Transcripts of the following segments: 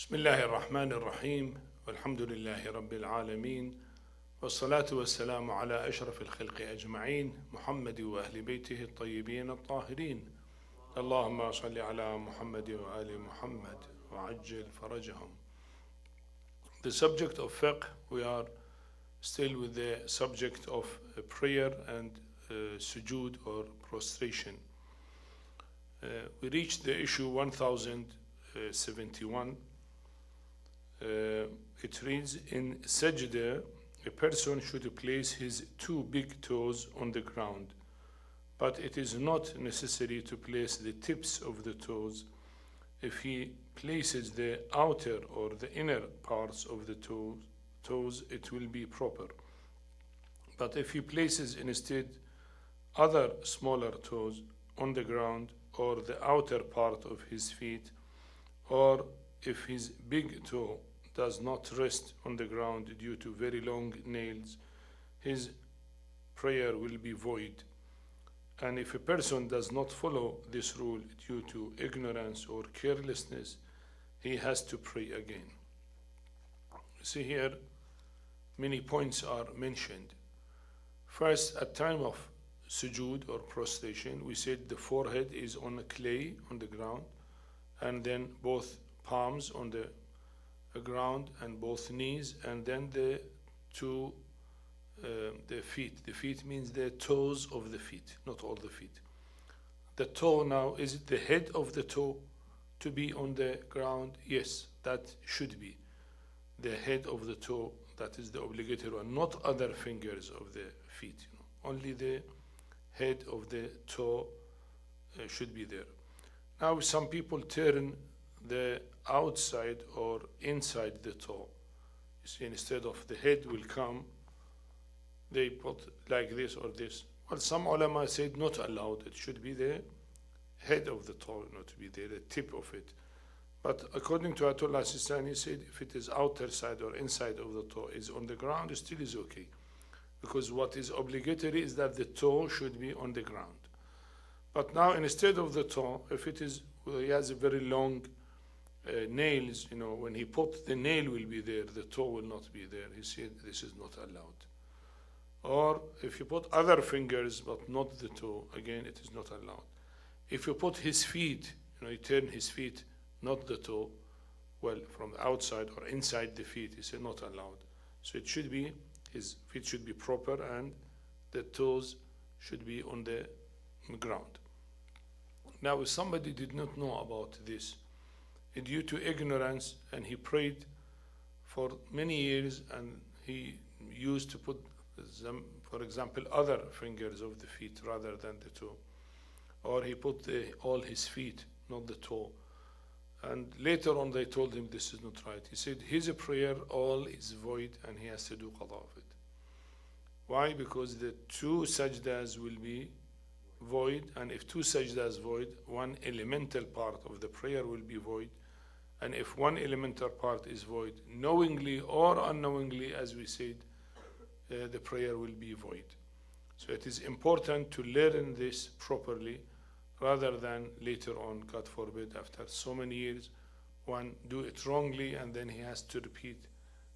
بسم الله الرحمن الرحيم والحمد لله رب العالمين والصلاة والسلام على أشرف الخلق أجمعين محمد وأهل بيته الطيبين الطاهرين اللهم صل على محمد وآل محمد وعجل فرجهم. The subject of fiqh, we are still with the subject of prayer and sujood or prostration. We reached the issue 1071. It reads, in sajda, a person should place his two big toes on the ground, but it is not necessary to place the tips of the toes. If he places the outer or the inner parts of the toes, it will be proper. But if he places instead other smaller toes on the ground or the outer part of his feet, or if his big toe does not rest on the ground due to very long nails, his prayer will be void. And if a person does not follow this rule due to ignorance or carelessness, he has to pray again. See here, many points are mentioned. First, at time of sujood or prostration, we said the forehead is on the clay on the ground, and then both palms on the ground and both knees, and then the feet. The feet means the toes of the feet, not all the feet. The toe now, is it the head of the toe to be on the ground? Yes, that should be the head of the toe. That is the obligatory one, not other fingers of the feet. Only the head of the toe should be there. Now some people turn the outside or inside the toe. You see, instead of the head will come, they put like this or this. Well, some ulama said not allowed. It should be the head of the toe, not to be there, the tip of it. But according to Ayatullah Al-Sistani, said if it is outer side or inside of the toe is on the ground, it still is okay. Because what is obligatory is that the toe should be on the ground. But now instead of the toe, if it is, he has a very long nails, when he put the nail will be there, the toe will not be there. He said this is not allowed. Or if you put other fingers but not the toe, again it is not allowed. If you put his feet, you turn his feet, not the toe, well, from the outside or inside the feet, he said not allowed. So it should be, his feet should be proper and the toes should be on the ground. Now if somebody did not know about this, due to ignorance, and he prayed for many years and he used to put them, for example, other fingers of the feet rather than the toe, or he put all his feet, not the toe, and later on they told him this is not right. He said his prayer all is void and he has to do qada of it. Why? Because the two sajdas will be void, and if two sajdas void, one elemental part of the prayer will be void. And if one elemental part is void, knowingly or unknowingly, as we said, the prayer will be void. So it is important to learn this properly rather than later on, God forbid, after so many years, one do it wrongly and then he has to repeat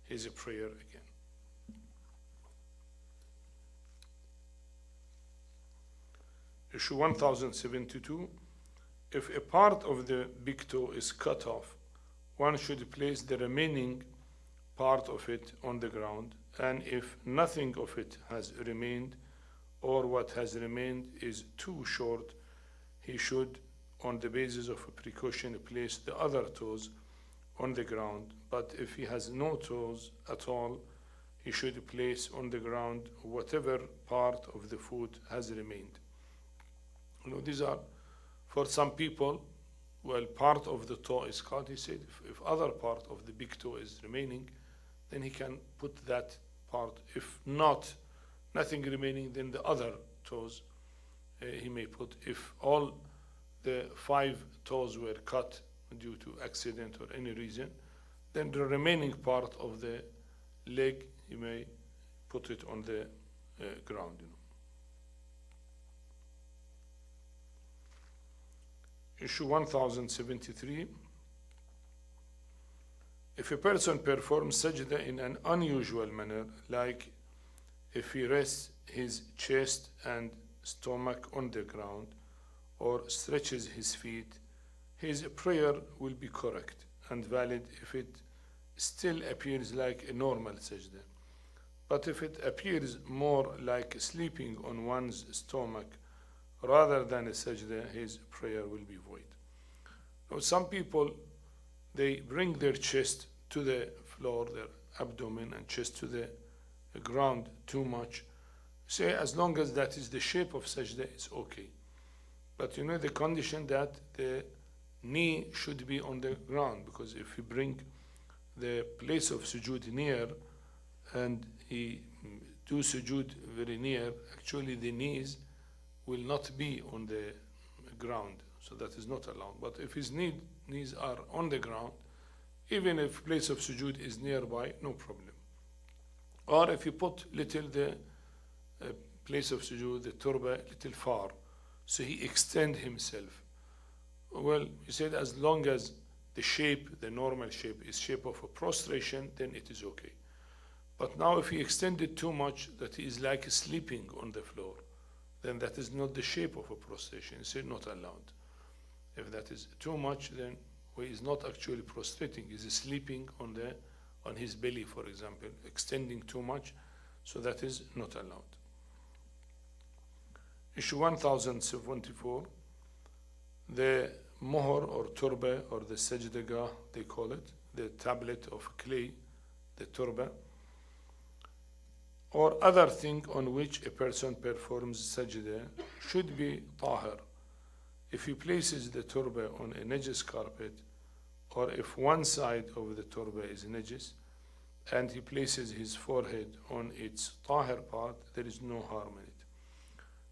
his prayer again. Issue 1072. If a part of the big toe is cut off, one should place the remaining part of it on the ground, and if nothing of it has remained, or what has remained is too short, he should, on the basis of a precaution, place the other toes on the ground. But if he has no toes at all, he should place on the ground whatever part of the foot has remained. These are, for some people, well, part of the toe is cut. He said if other part of the big toe is remaining, then he can put that part. If not, nothing remaining, then the other toes he may put. If all the 5 toes were cut due to accident or any reason, then the remaining part of the leg he may put it on the ground. Issue 1073. If a person performs sajda in an unusual manner, like if he rests his chest and stomach on the ground or stretches his feet, his prayer will be correct and valid if it still appears like a normal sajda. But if it appears more like sleeping on one's stomach rather than a sajda, his prayer will be void. Now, some people, they bring their chest to the floor, their abdomen and chest to the ground too much. Say as long as that is the shape of sajda, it's okay. But you know the condition that the knee should be on the ground, because if you bring the place of sujood near and he do sujood very near, actually the knees will not be on the ground, so that is not allowed. But if his knees are on the ground, even if place of sujood is nearby, no problem. Or if you put little the place of sujood, the turba, little far, so he extend himself. Well, he said as long as the shape, the normal shape, is shape of a prostration, then it is okay. But now if he extended too much that he is like sleeping on the floor, then that is not the shape of a prostration. He said not allowed. If that is too much, then he is not actually prostrating, he is sleeping on his belly, for example, extending too much, so that is not allowed. Issue 1074, the mohor or turba or the sajdagah, they call it, the tablet of clay, the turba, or other thing on which a person performs sajda should be tahir. If he places the turba on a najis carpet, or if one side of the turba is najis, and he places his forehead on its tahir part, there is no harm in it.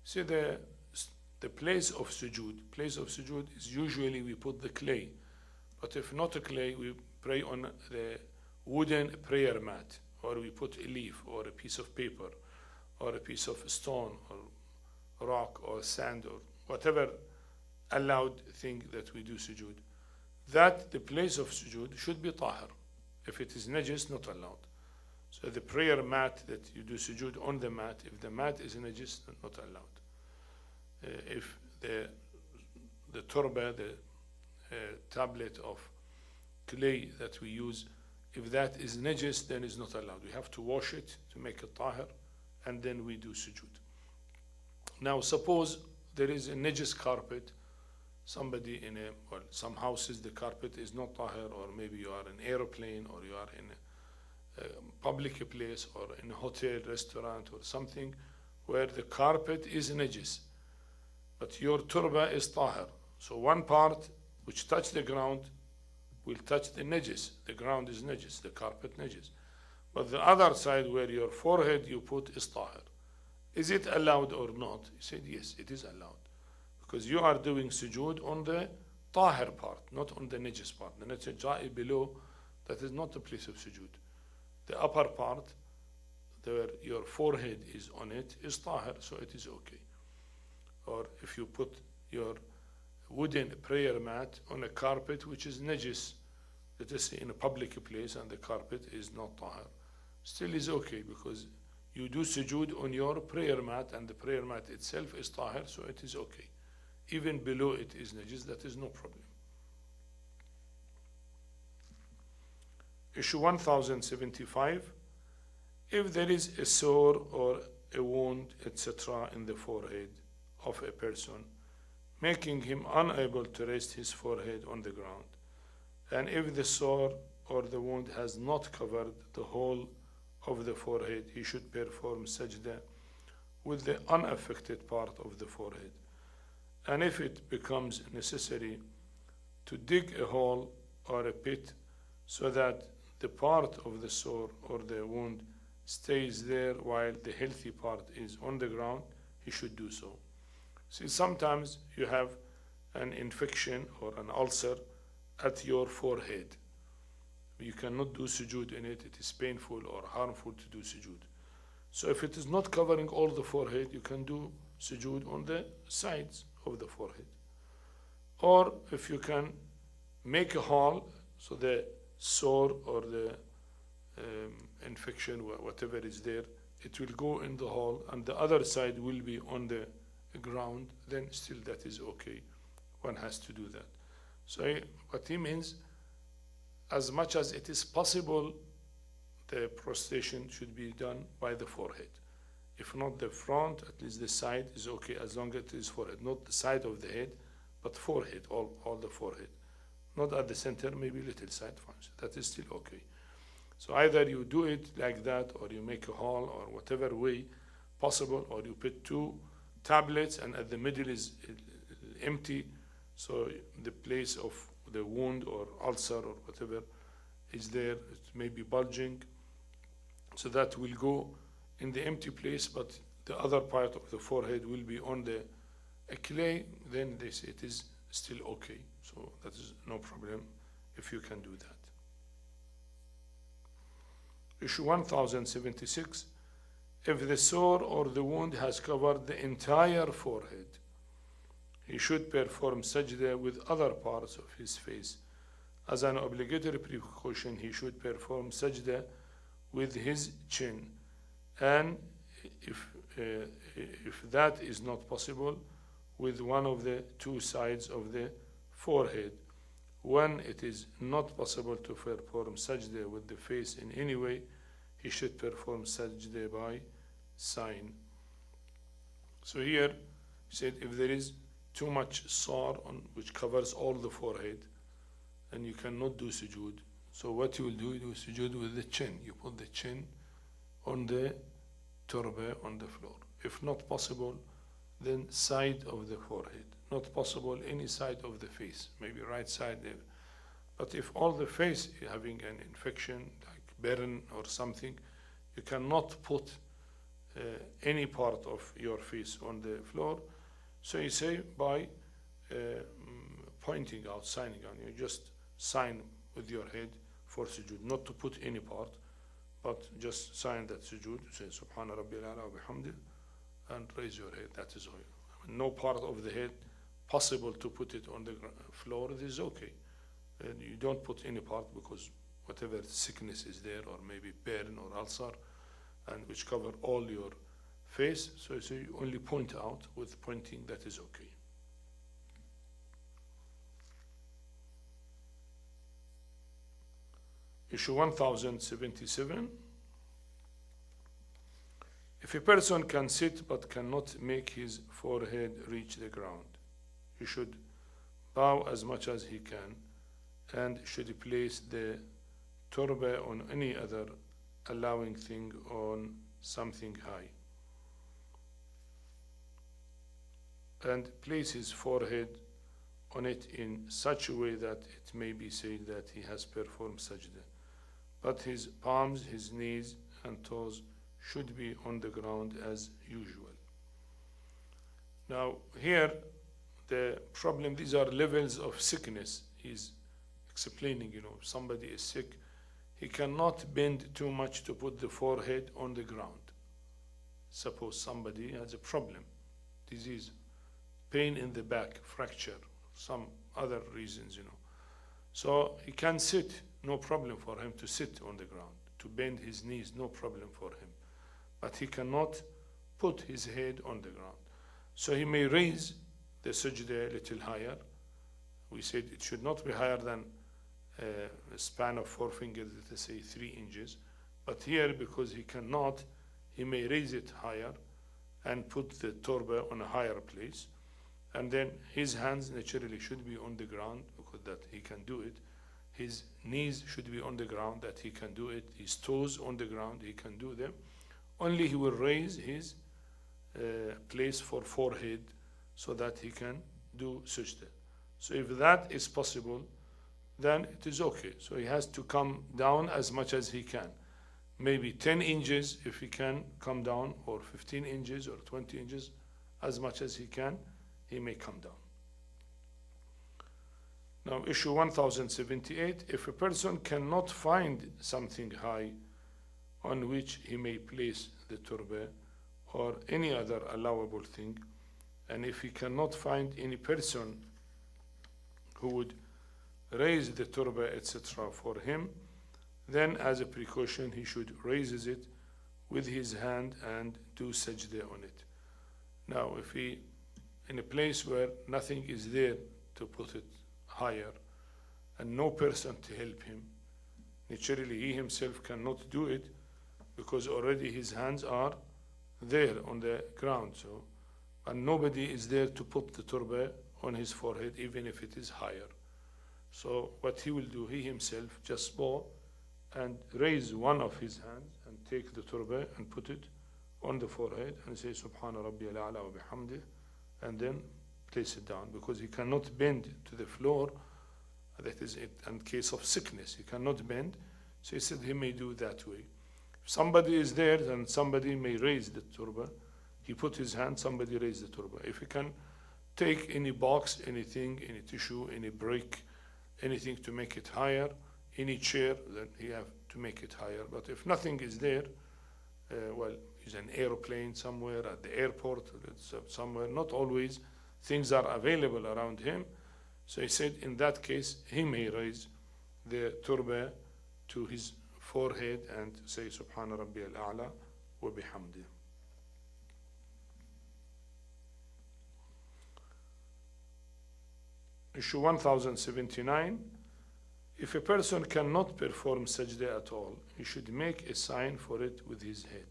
See the place of sujood is usually we put the clay, but if not a clay, we pray on the wooden prayer mat, or we put a leaf or a piece of paper or a piece of stone or rock or sand or whatever allowed thing that we do sujood. That the place of sujood should be tahir. If it is najis, not allowed. So the prayer mat that you do sujood on the mat, if the mat is najis, not allowed. If the turba, the tablet of clay that we use, if that is najis, then it's not allowed. We have to wash it to make it tahir, and then we do sujood. Now suppose there is a najis carpet, somebody in some houses the carpet is not tahir, or maybe you are in an airplane, or you are in a public place, or in a hotel, restaurant, or something where the carpet is najis, but your turba is tahir. So one part which touch the ground will touch the najis. The ground is najis, the carpet najis. But the other side where your forehead you put is tahir. Is it allowed or not? He said yes, it is allowed. Because you are doing sujood on the tahir part, not on the najis part. The najis below, that is not the place of sujood. The upper part, where your forehead is on it, is tahir, so it is okay. Or if you put your wooden prayer mat on a carpet which is najis, let us say in a public place and the carpet is not tahir, still is okay, because you do sujood on your prayer mat and the prayer mat itself is tahir, so it is okay. Even below it is najis, that is no problem. Issue 1075, if there is a sore or a wound, etc. in the forehead of a person, making him unable to rest his forehead on the ground, and if the sore or the wound has not covered the whole of the forehead, he should perform sajda with the unaffected part of the forehead. And if it becomes necessary to dig a hole or a pit so that the part of the sore or the wound stays there while the healthy part is on the ground, he should do so. See, sometimes you have an infection or an ulcer at your forehead. You cannot do sujood in it. It is painful or harmful to do sujood. So if it is not covering all the forehead, you can do sujood on the sides of the forehead. Or if you can make a hole so the sore or the infection, whatever is there, it will go in the hole and the other side will be on the ground, then still that is okay. One has to do that. So what he means, as much as it is possible, the prostration should be done by the forehead. If not the front, at least the side is okay, as long as it is forehead. Not the side of the head, but forehead, all the forehead. Not at the center, maybe little side, fine. That is still okay. So either you do it like that, or you make a hole, or whatever way possible, or you put two tablets and at the middle is empty, so the place of the wound or ulcer or whatever is there, it may be bulging, so that will go in the empty place, but the other part of the forehead will be on the clay, then they say it is still okay. So that is no problem if you can do that. Issue 1076, if the sore or the wound has covered the entire forehead, he should perform sajda with other parts of his face. As an obligatory precaution, he should perform sajda with his chin, and if that is not possible, with one of the two sides of the forehead. When it is not possible to perform sajda with the face in any way, he should perform sajda by sign. So here he said if there is too much sore on which covers all the forehead and you cannot do sujood, so what you will do, you do sujood with the chin. You put the chin on the turba on the floor. If not possible, then side of the forehead. Not possible any side of the face, maybe right side there. But if all the face is having an infection like burn or something, you cannot put any part of your face on the floor. So you say by pointing out, signing on, you just sign with your head for sujood, not to put any part, but just sign that sujood, say Subhana Rabbil Ala wa bihamdi, and raise your head. That is all. No part of the head possible to put it on the floor, this is okay. And you don't put any part because whatever sickness is there, or maybe burn or ulcer, and which cover all your face, so you only point out with pointing, that is okay. Issue 1077. If a person can sit but cannot make his forehead reach the ground, he should bow as much as he can and should place the turba on any other allowing thing on something high, and place his forehead on it in such a way that it may be said that he has performed sajda, but his palms, his knees and toes should be on the ground as usual. Now here the problem, these are levels of sickness. He's explaining, if somebody is sick, he cannot bend too much to put the forehead on the ground. Suppose somebody has a problem, disease, pain in the back, fracture, some other reasons, So he can sit, no problem for him to sit on the ground, to bend his knees, no problem for him. But he cannot put his head on the ground. So he may raise the sajda a little higher. We said it should not be higher than a span of 4 fingers, let's say 3 inches. But here, because he cannot, he may raise it higher and put the turba on a higher place. And then his hands naturally should be on the ground because that he can do it. His knees should be on the ground that he can do it. His toes on the ground, he can do them. Only he will raise his place for forehead so that he can do sajda. So if that is possible, then it is okay. So he has to come down as much as he can. Maybe 10 inches if he can come down, or 15 inches or 20 inches, as much as he can, he may come down. Now issue 1078, if a person cannot find something high on which he may place the turba or any other allowable thing, and if he cannot find any person who would raise the turba, etc. for him, then as a precaution he should raise it with his hand and do sajda on it. Now if he in a place where nothing is there to put it higher and no person to help him, naturally he himself cannot do it because already his hands are there on the ground, so and nobody is there to put the turba on his forehead even if it is higher. So what he will do, he himself just bow and raise one of his hands and take the turba and put it on the forehead and say Subhana Rabbiyal A'la wa bihamdih, and then place it down because he cannot bend to the floor. That is it in case of sickness, he cannot bend, so he said he may do that way. If somebody is there, then somebody may raise the turba. He put his hand, somebody raise the turba. If he can take any box, anything, any tissue, any brick, anything to make it higher, any chair, then he have to make it higher. But if nothing is there, well, he's an airplane somewhere, at the airport, somewhere, not always things are available around him. So he said in that case, he may raise the turba to his forehead and say Subhana Rabbiyal A'la wa bihamdih. Issue 1079. If a person cannot perform sajda at all, he should make a sign for it with his head.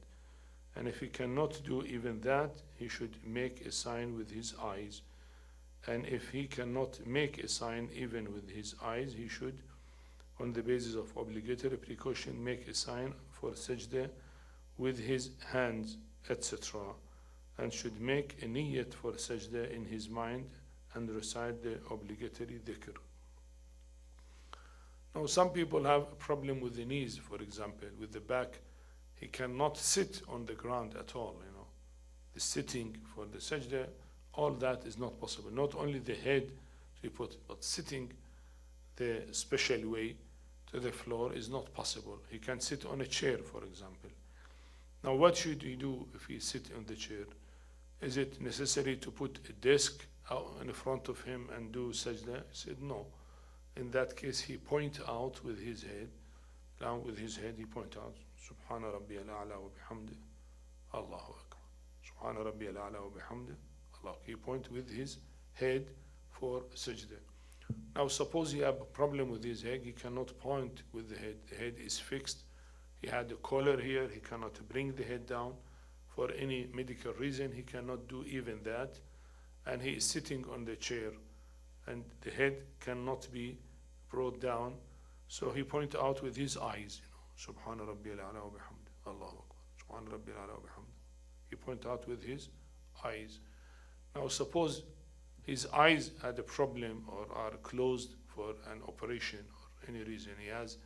And if he cannot do even that, he should make a sign with his eyes. And if he cannot make a sign even with his eyes, he should, on the basis of obligatory precaution, make a sign for sajda with his hands, etc. And should make a niyyat for sajda in his mind and recite the obligatory dhikr. Now some people have a problem with the knees, for example, with the back. He cannot sit on the ground at all, The sitting for the sajda, all that is not possible. Not only the head to be put, but sitting the special way to the floor is not possible. He can sit on a chair, for example. Now what should he do if he sit on the chair? Is it necessary to put a desk out in front of him and do sajda? He said no. In that case, he point out with his head. Now with his head, he point out Subhana Rabbiyal A'la wa bihamdih, Allahu Akbar. Subhana Rabbiyal A'la wa bihamdih, Allah. He point with his head for sajda. Now suppose he have a problem with his head, he cannot point with the head. The head is fixed. He had a collar here, he cannot bring the head down. For any medical reason, he cannot do even that. And he is sitting on the chair and the head cannot be brought down. So he point out with his eyes, Subhana Rabbiyal A'la wa bihamdih, Allahu Akbar. Subhana Rabbiyal A'la wa bihamdih. He point out with his eyes. Now suppose his eyes had a problem or are closed for an operation or any reason. He has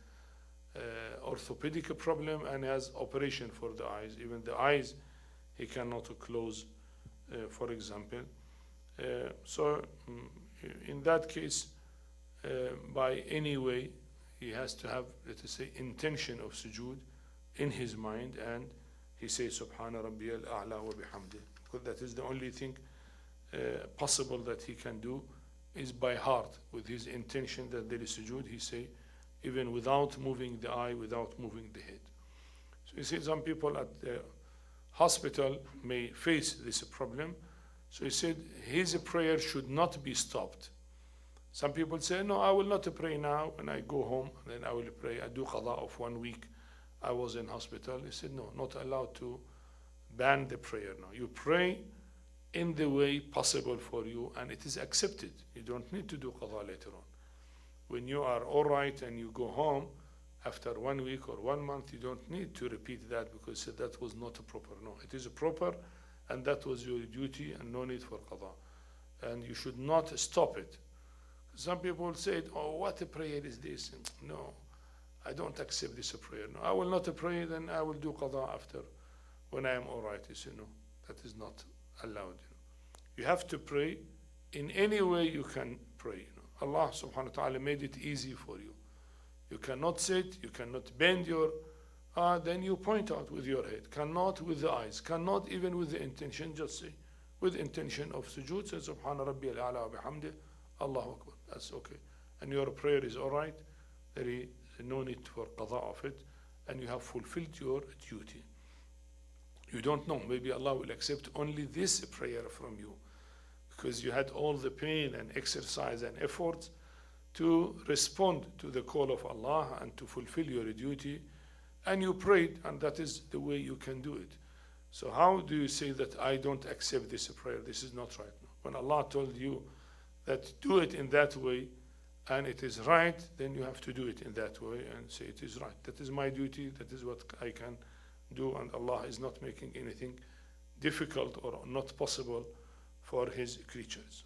orthopedic problem and has operation for the eyes. Even the eyes he cannot close, for example. So in that case, by any way, he has to have, let us say, intention of sujood in his mind, and he says Subhana Rabbiyal A'la wa bihamdih, because that is the only thing possible that he can do is by heart, with his intention that there is sujood, he say, even without moving the eye, without moving the head. So you see some people at the hospital may face this problem. So he said his prayer should not be stopped. Some people say, no, I will not pray now. When I go home, then I will pray. I do qada of 1 week. I was in hospital. He said, no, not allowed to ban the prayer now. You pray in the way possible for you, and it is accepted. You don't need to do qada later on. When you are all right and you go home, after 1 week or 1 month, you don't need to repeat that because that was not proper. No, it is proper, and that was your duty, and no need for qada. And you should not stop it. Some people say, oh, what a prayer is this? No, I don't accept this prayer. No, I will not pray, then I will do qada after, when I am all right. You say, no, that is not allowed. You have to pray in any way you can pray. Allah subhanahu wa ta'ala made it easy for you. You cannot sit, you cannot bend your, then you point out with your head. Cannot with the eyes, cannot even with the intention, just say, with intention of sujood, say Subhana Rabbiyal A'la wa bihamdih, Allahu Akbar. That's okay. and your prayer is all right, there is no need for qada of it, and you have fulfilled your duty. You don't know, maybe Allah will accept only this prayer from you because you had all the pain and exercise and effort to respond to the call of Allah and to fulfill your duty, and you prayed, and that is the way you can do it. So how do you say that I don't accept this prayer? This is not right. When Allah told you that do it in that way and it is right, then you have to do it in that way and say it is right. That is my duty, that is what I can do, and Allah is not making anything difficult or not possible for His creatures.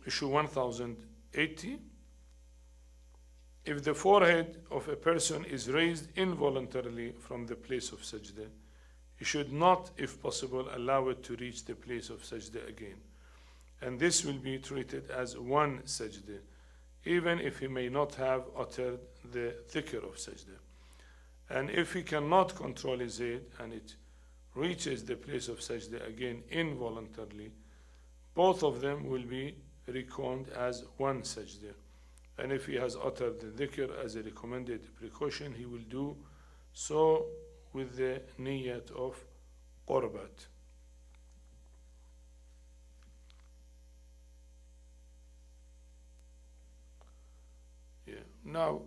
Issue 1080. If the forehead of a person is raised involuntarily from the place of sajda, he should not, if possible, allow it to reach the place of sajda again. And this will be treated as one sajda, even if he may not have uttered the dhikr of sajda. And if he cannot control his head and it reaches the place of sajda again involuntarily, both of them will be reckoned as one sajda. And if he has uttered the dhikr as a recommended precaution, he will do so with the niyyat of qurbat. Now,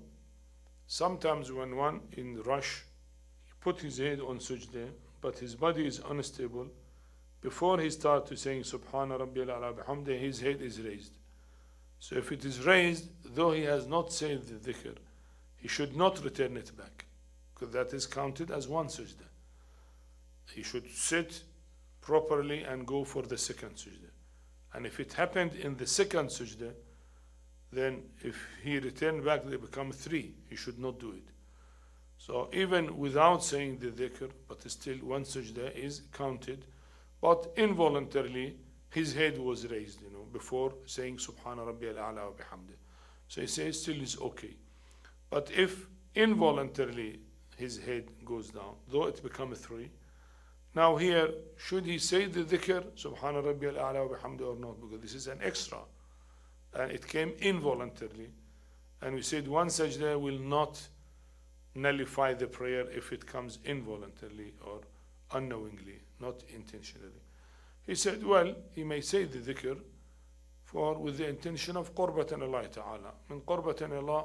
sometimes when one in rush, he put his head on sajda, but his body is unstable, before he starts to saying Subhana Rabbiyal A'la bihamdih, his head is raised. So if it is raised, though he has not said the dhikr, he should not return it back, because that is counted as one sajda. He should sit properly and go for the second sajda. And if it happened in the second sajda, then if he returned back, they become three. He should not do it. So even without saying the dhikr, but still one sajda is counted, but involuntarily his head was raised, before saying Subhana Rabbiyal A'la wa bihamdih. So he says still is okay. But if involuntarily his head goes down, though it becomes three, now here, should he say the dhikr, Subhana Rabbiyal A'la wa bihamdih, or not? Because this is an extra. And it came involuntarily. And we said one sajda will not nullify the prayer if it comes involuntarily or unknowingly, not intentionally. He said, well, he may say the dhikr with the intention of qurbatan Allah ta'ala. In qurbatan Allah,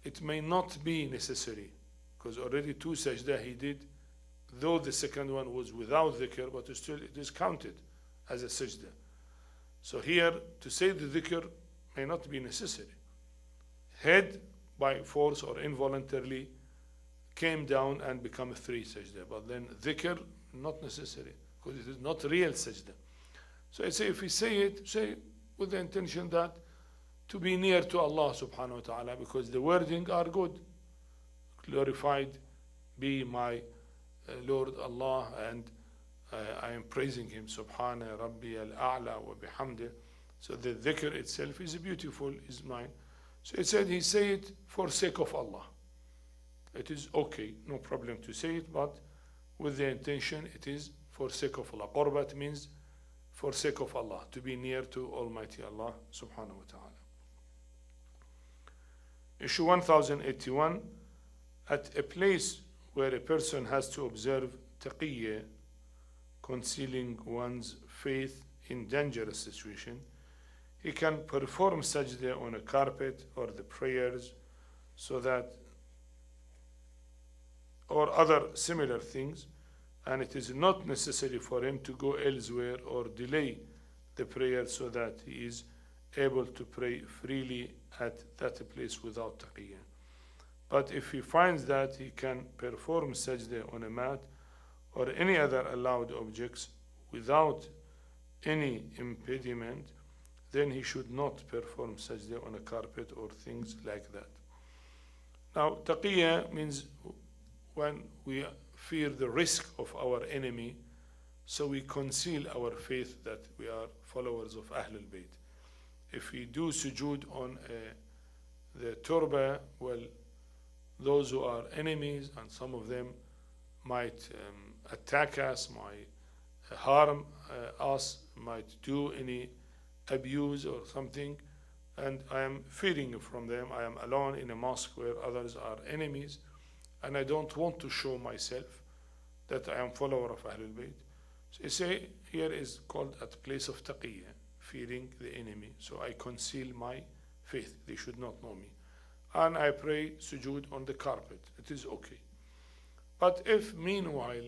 it may not be necessary, because already two sajda he did, though the second one was without dhikr, but still it is counted as a sajda. So here, to say the dhikr may not be necessary. Head, by force or involuntarily, came down and become three sajda. But then dhikr, not necessary, because it is not real sajda. So I say, if we say it, say with the intention that to be near to Allah subhanahu wa ta'ala, because the wording are good. Glorified be my Lord Allah, and I am praising Him, Subhana Rabbi al-A'la wa bihamdih. So the dhikr itself is beautiful, is mine. So it said he say it for sake of Allah. It is okay, no problem to say it, but with the intention it is for sake of Allah. Qurbat means for sake of Allah, to be near to Almighty Allah subhanahu wa ta'ala. Issue 1081. At a place where a person has to observe taqiyya, concealing one's faith in dangerous situation, he can perform sajda on a carpet or the prayers, so that, or other similar things, and it is not necessary for him to go elsewhere or delay the prayer, so that he is able to pray freely at that place without taqiyya. But if he finds that he can perform sajda on a mat or any other allowed objects without any impediment, then he should not perform sajda on a carpet or things like that. Now, taqiyya means when we fear the risk of our enemy, so we conceal our faith that we are followers of Ahlul Bayt. If we do sujood on the turba, well, those who are enemies, and some of them might attack us, might harm us might do any abuse or something, and I am fearing from them. I am alone in a mosque where others are enemies, and I don't want to show myself that I am follower of Ahlul Bayt. So you say here is called at place of taqiyya, fearing the enemy. So I conceal my faith. They should not know me. And I pray sujood on the carpet. It is okay. But if meanwhile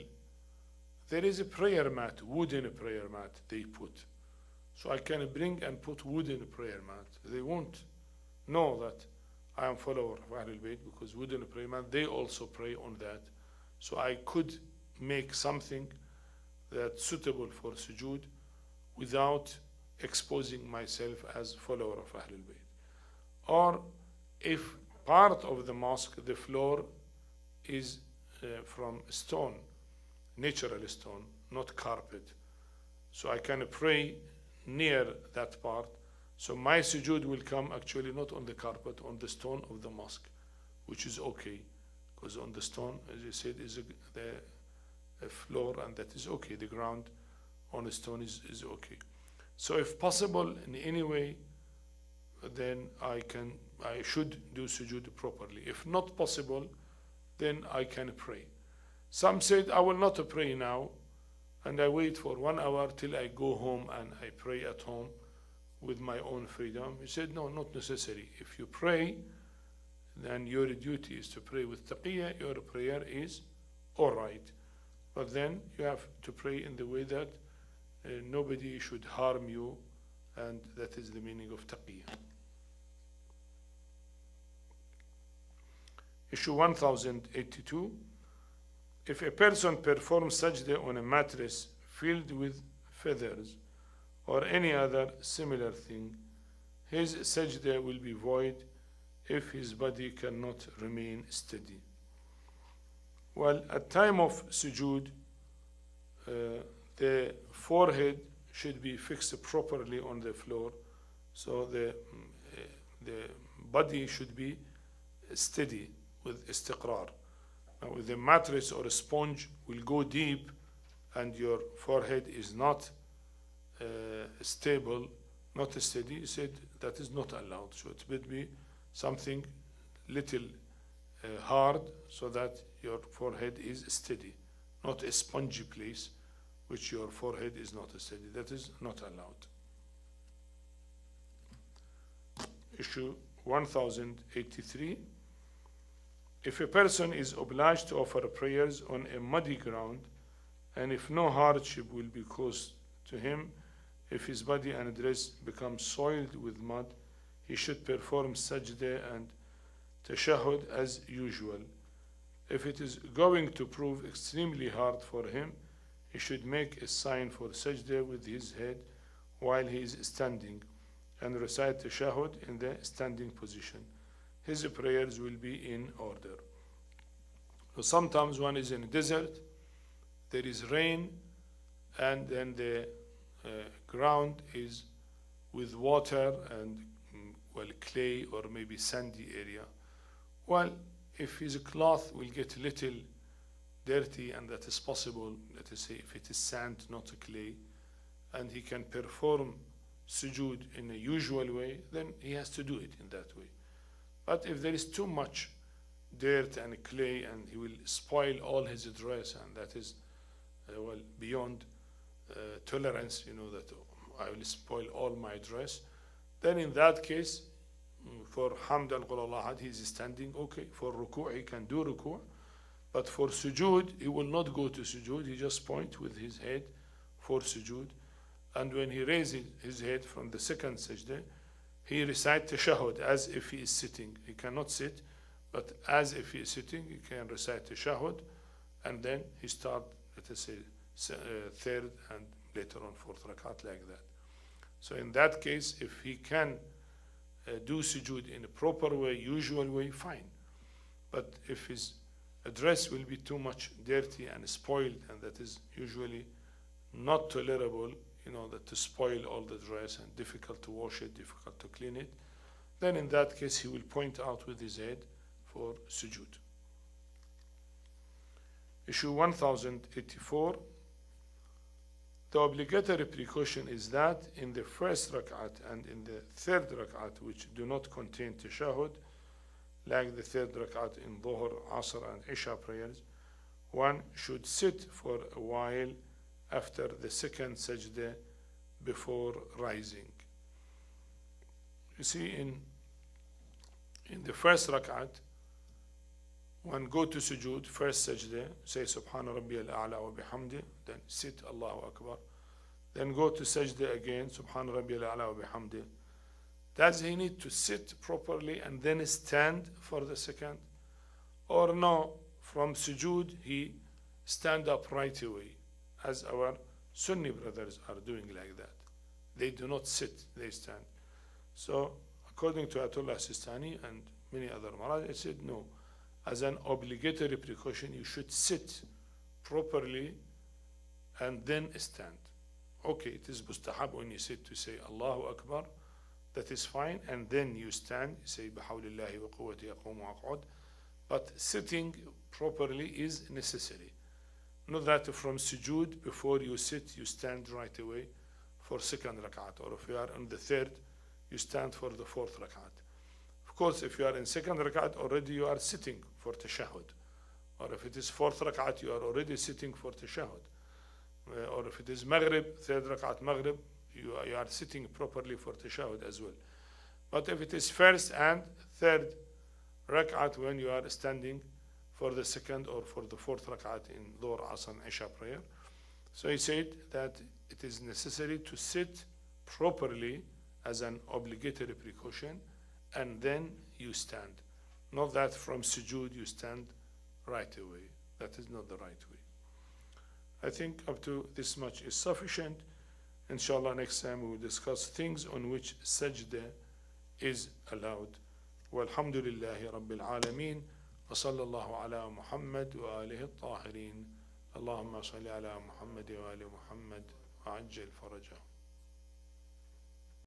there is a prayer mat, wooden prayer mat they put, so I can bring and put wooden prayer mat. They won't know that I am follower of Ahlul Bayt, because wooden prayer mat, they also pray on that. So I could make something that's suitable for sujood without exposing myself as follower of Ahlul Bayt. Or if part of the mosque, the floor is from stone, natural stone, not carpet, so I can pray near that part. So my sujood will come actually not on the carpet, on the stone of the mosque, which is okay, because on the stone, as you said, is the floor, and that is okay. The ground on the stone is okay. So if possible in any way, then I should do sujood properly. If not possible, then I can pray. Some said, I will not pray now, and I wait for 1 hour till I go home and I pray at home with my own freedom. He said, no, not necessary. If you pray, then your duty is to pray with taqiyya, your prayer is all right. But then you have to pray in the way that nobody should harm you, and that is the meaning of taqiyya. Issue 1082. If a person performs sajda on a mattress filled with feathers or any other similar thing, his sajda will be void if his body cannot remain steady. Well, at time of sujood, the forehead should be fixed properly on the floor, so the body should be steady with istiqrar. Now, with a mattress or a sponge will go deep, and your forehead is not stable, not steady. He said that is not allowed. So it would be something little hard, so that your forehead is steady, not a spongy place which your forehead is not steady. That is not allowed. Issue 1083. If a person is obliged to offer prayers on a muddy ground, and if no hardship will be caused to him, if his body and dress become soiled with mud, he should perform sajda and tashahhud as usual. If it is going to prove extremely hard for him, he should make a sign for sajda with his head while he is standing, and recite tashahhud in the standing position. His prayers will be in order. So sometimes one is in a desert, there is rain, and then the ground is with water and clay or maybe sandy area. Well, if his cloth will get little dirty, and that is possible, let us say if it is sand, not clay, and he can perform sujood in a usual way, then he has to do it in that way. But if there is too much dirt and clay, and he will spoil all his dress, and that is beyond tolerance, that I will spoil all my dress, then in that case, for hamd and qul Allah ahad, he is standing, okay. For ruku' he can do ruku', but for sujood he will not go to sujood. He just point with his head for sujood, and when he raises his head from the second sajda, he recites tashahhud as if he is sitting. He cannot sit, but as if he is sitting, he can recite tashahhud, and then he start, let us say, third and later on fourth rakat, like that. So in that case, if he can do sujood in a proper way, usual way, fine. But if his dress will be too much dirty and spoiled, and that is usually not tolerable, that to spoil all the dress and difficult to wash it, difficult to clean it, then in that case he will point out with his head for sujood. Issue 1084. The obligatory precaution is that in the first rak'at and in the third rak'at, which do not contain tashahhud, like the third rak'at in Dhuhr, Asr and Isha prayers, one should sit for a while after the second sajda before rising. You see, in the first rak'at, one go to sujood, first sajda, say Subhana Rabbi al-A'la wa bihamdi, then sit, Allahu Akbar. Then go to sajda again, Subhana Rabbi al-A'la wa bihamdi. Does he need to sit properly and then stand for the second? Or no, from sujood he stand up right away, as our Sunni brothers are doing like that. They do not sit, they stand. So, according to Ayatullah Al-Sistani and many other Maraj, I said no. As an obligatory precaution, you should sit properly and then stand. Okay, it is mustahab when you sit to say Allahu Akbar, that is fine, and then you stand, you say Bahawlillahi wa quwwati aqum wa aq'ud. But sitting properly is necessary. Not that from sujood, before you sit, you stand right away for second rak'at, or if you are on the third, you stand for the fourth rak'at. Of course, if you are in second rak'at, already you are sitting for tashahhud. Or if it is fourth rak'at, you are already sitting for tashahhud. Or if it is maghrib, third rak'at maghrib, you are sitting properly for tashahhud as well. But if it is first and third rak'at, when you are standing for the second or for the fourth rak'at in Dhuhr, Asr and Isha prayer, so he said that it is necessary to sit properly as an obligatory precaution, and then you stand. Not that from sujood you stand right away. That is not the right way. I think up to this much is sufficient. Inshallah, next time we will discuss things on which sajda is allowed. Walhamdulillahi Rabbil Alameen. Wa sallallahu ala Muhammad wa alihi at-tahirin. Allahumma salli ala Muhammad wa ali Muhammad wa ajjal farajah.